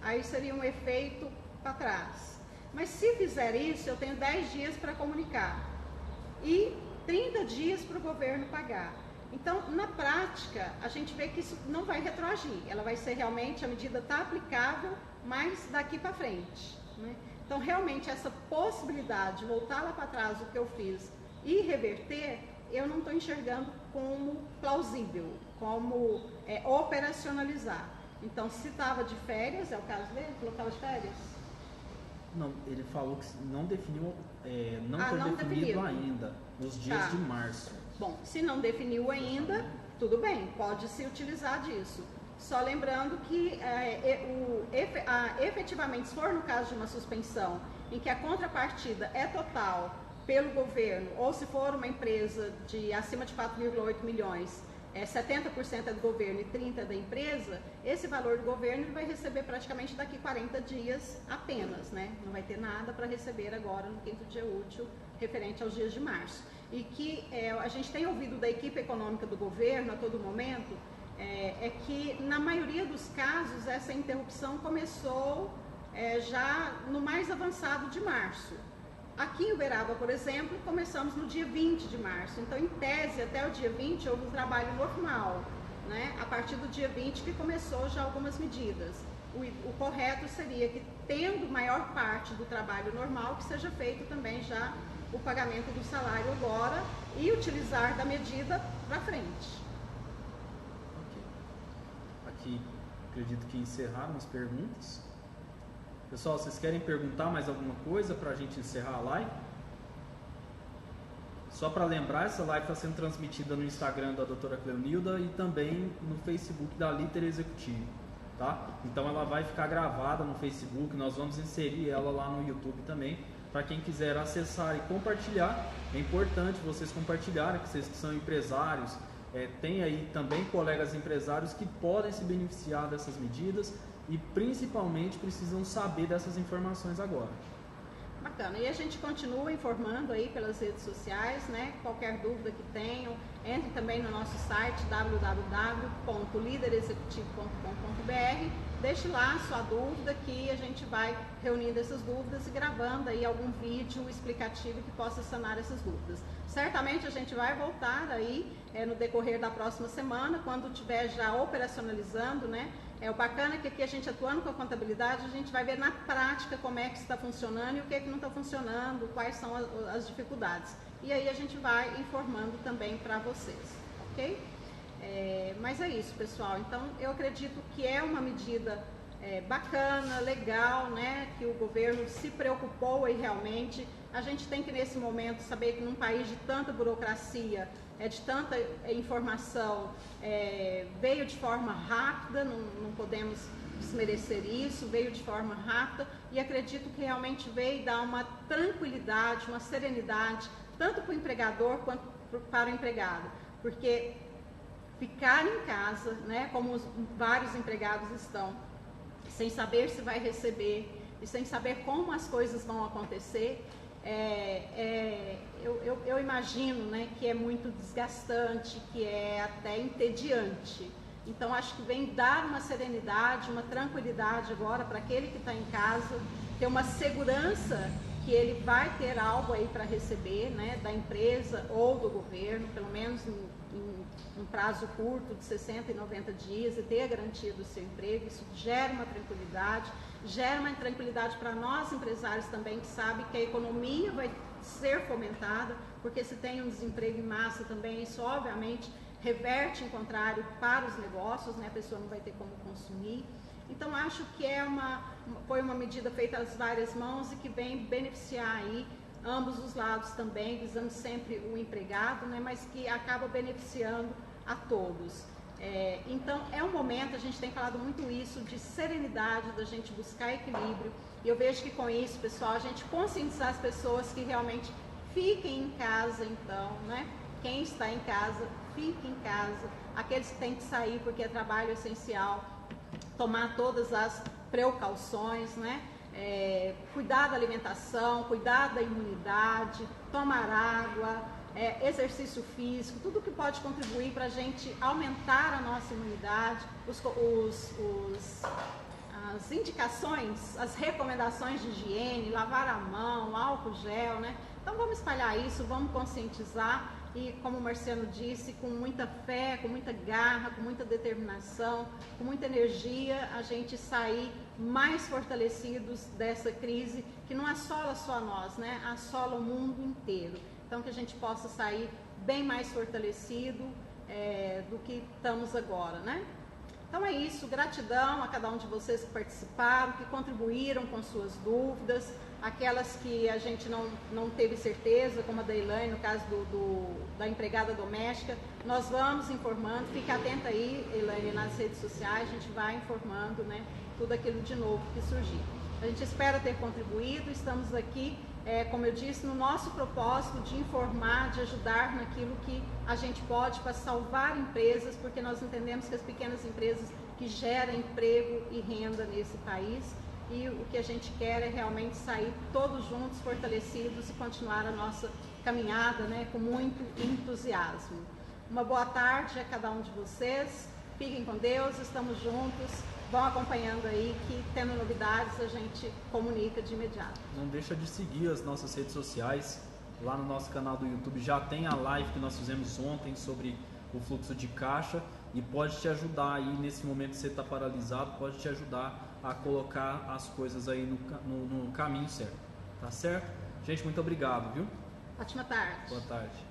Aí seria um efeito para trás. Mas se fizer isso, eu tenho 10 dias para comunicar e 30 dias para o governo pagar. Então, na prática, a gente vê que isso não vai retroagir. Ela vai ser realmente, a medida está aplicável, mas daqui para frente, né? Então, realmente, essa possibilidade de voltar lá para trás o que eu fiz e reverter, eu não estou enxergando como plausível, como operacionalizar. Então, se estava de férias, é o caso dele? Falou que estava de férias? Não, ele falou que não definiu, não não foi definido ainda os dias de março. Bom, se não definiu ainda, tudo bem, pode se utilizar disso. Só lembrando que efetivamente, se for no caso de uma suspensão, em que a contrapartida é total pelo governo, ou se for uma empresa de acima de 4,8 milhões, 70% é do governo e 30% é da empresa, esse valor do governo ele vai receber praticamente daqui 40 dias apenas, né? Não vai ter nada para receber agora no 5º dia útil referente aos dias de março. E que a gente tem ouvido da equipe econômica do governo a todo momento, é que na maioria dos casos essa interrupção começou já no mais avançado de março. Aqui em Uberaba, por exemplo, começamos no dia 20 de março, então em tese até o dia 20 houve um trabalho normal, né? A partir do dia 20 que começou já algumas medidas. O correto seria que, tendo maior parte do trabalho normal, que seja feito também já o pagamento do salário agora e utilizar da medida para frente. Ok. Aqui, acredito que encerraram as perguntas. Pessoal, vocês querem perguntar mais alguma coisa para a gente encerrar a live? Só para lembrar, essa live está sendo transmitida no Instagram da doutora Cleonilda e também no Facebook da Líder Executivo, tá? Então ela vai ficar gravada no Facebook, nós vamos inserir ela lá no YouTube também, para quem quiser acessar e compartilhar. É importante vocês compartilharem, que vocês que são empresários, tem aí também colegas empresários que podem se beneficiar dessas medidas e principalmente precisam saber dessas informações agora. Bacana, e a gente continua informando aí pelas redes sociais, né? Qualquer dúvida que tenham, entre também no nosso site www.liderexecutivo.com.br, deixe lá a sua dúvida que a gente vai reunindo essas dúvidas e gravando aí algum vídeo explicativo que possa sanar essas dúvidas. Certamente a gente vai voltar aí no decorrer da próxima semana, quando estiver já operacionalizando, né? O bacana é que aqui a gente atuando com a contabilidade, a gente vai ver na prática como é que está funcionando e o que é que não está funcionando, quais são as dificuldades. E aí a gente vai informando também para vocês, ok? Mas é isso, pessoal. Então, eu acredito que é uma medida bacana, legal, né? Que o governo se preocupou e realmente a gente tem que, nesse momento, saber que num país de tanta burocracia, de tanta informação, veio de forma rápida, não podemos desmerecer isso, veio de forma rápida e acredito que realmente veio dar uma tranquilidade, uma serenidade, tanto para o empregador quanto para o empregado, porque ficar em casa, né, como vários empregados estão, sem saber se vai receber e sem saber como as coisas vão acontecer, eu imagino, né, que é muito desgastante, que é até entediante. Então, acho que vem dar uma serenidade, uma tranquilidade agora para aquele que está em casa, ter uma segurança que ele vai ter algo aí para receber, né, da empresa ou do governo, pelo menos em um prazo curto de 60 e 90 dias e ter a garantia do seu emprego. Isso gera uma tranquilidade para nós empresários também, que sabem que a economia vai ser fomentada, porque se tem um desemprego em massa também, isso obviamente reverte em contrário para os negócios, né? A pessoa não vai ter como consumir. Então acho que foi uma medida feita às várias mãos e que vem beneficiar aí ambos os lados também, visando sempre o empregado, né? Mas que acaba beneficiando a todos. Então é um momento, a gente tem falado muito isso, de serenidade, da gente buscar equilíbrio, e eu vejo que com isso, pessoal, a gente conscientizar as pessoas que realmente Fiquem em casa então, né? Quem está em casa, fique em casa. Aqueles que têm que sair porque é trabalho essencial, tomar todas as precauções, né? Cuidar da alimentação, cuidar da imunidade, tomar água, exercício físico, tudo que pode contribuir para a gente aumentar a nossa imunidade, as indicações, as recomendações de higiene, lavar a mão, álcool gel, né? Então vamos espalhar isso, vamos conscientizar e, como o Marciano disse, com muita fé, com muita garra, com muita determinação, com muita energia, a gente sair mais fortalecidos dessa crise que não assola só nós, né? Assola o mundo inteiro. Então que a gente possa sair bem mais fortalecido do que estamos agora, né? Então é isso, gratidão a cada um de vocês que participaram, que contribuíram com suas dúvidas, aquelas que a gente não teve certeza, como a da Elaine, no caso da empregada doméstica, nós vamos informando, fique atenta aí, Elaine, nas redes sociais, a gente vai informando, né, tudo aquilo de novo que surgir. A gente espera ter contribuído, estamos aqui, como eu disse, no nosso propósito de informar, de ajudar naquilo que a gente pode para salvar empresas, porque nós entendemos que as pequenas empresas que geram emprego e renda nesse país, e o que a gente quer é realmente sair todos juntos, fortalecidos e continuar a nossa caminhada, né, com muito entusiasmo. Uma boa tarde a cada um de vocês, fiquem com Deus, estamos juntos. Vão acompanhando aí que, tendo novidades, a gente comunica de imediato. Não deixa de seguir as nossas redes sociais. Lá no nosso canal do YouTube já tem a live que nós fizemos ontem sobre o fluxo de caixa e pode te ajudar aí nesse momento que você está paralisado, pode te ajudar a colocar as coisas aí no caminho certo. Tá certo? Gente, muito obrigado, viu? Ótima tarde. Boa tarde.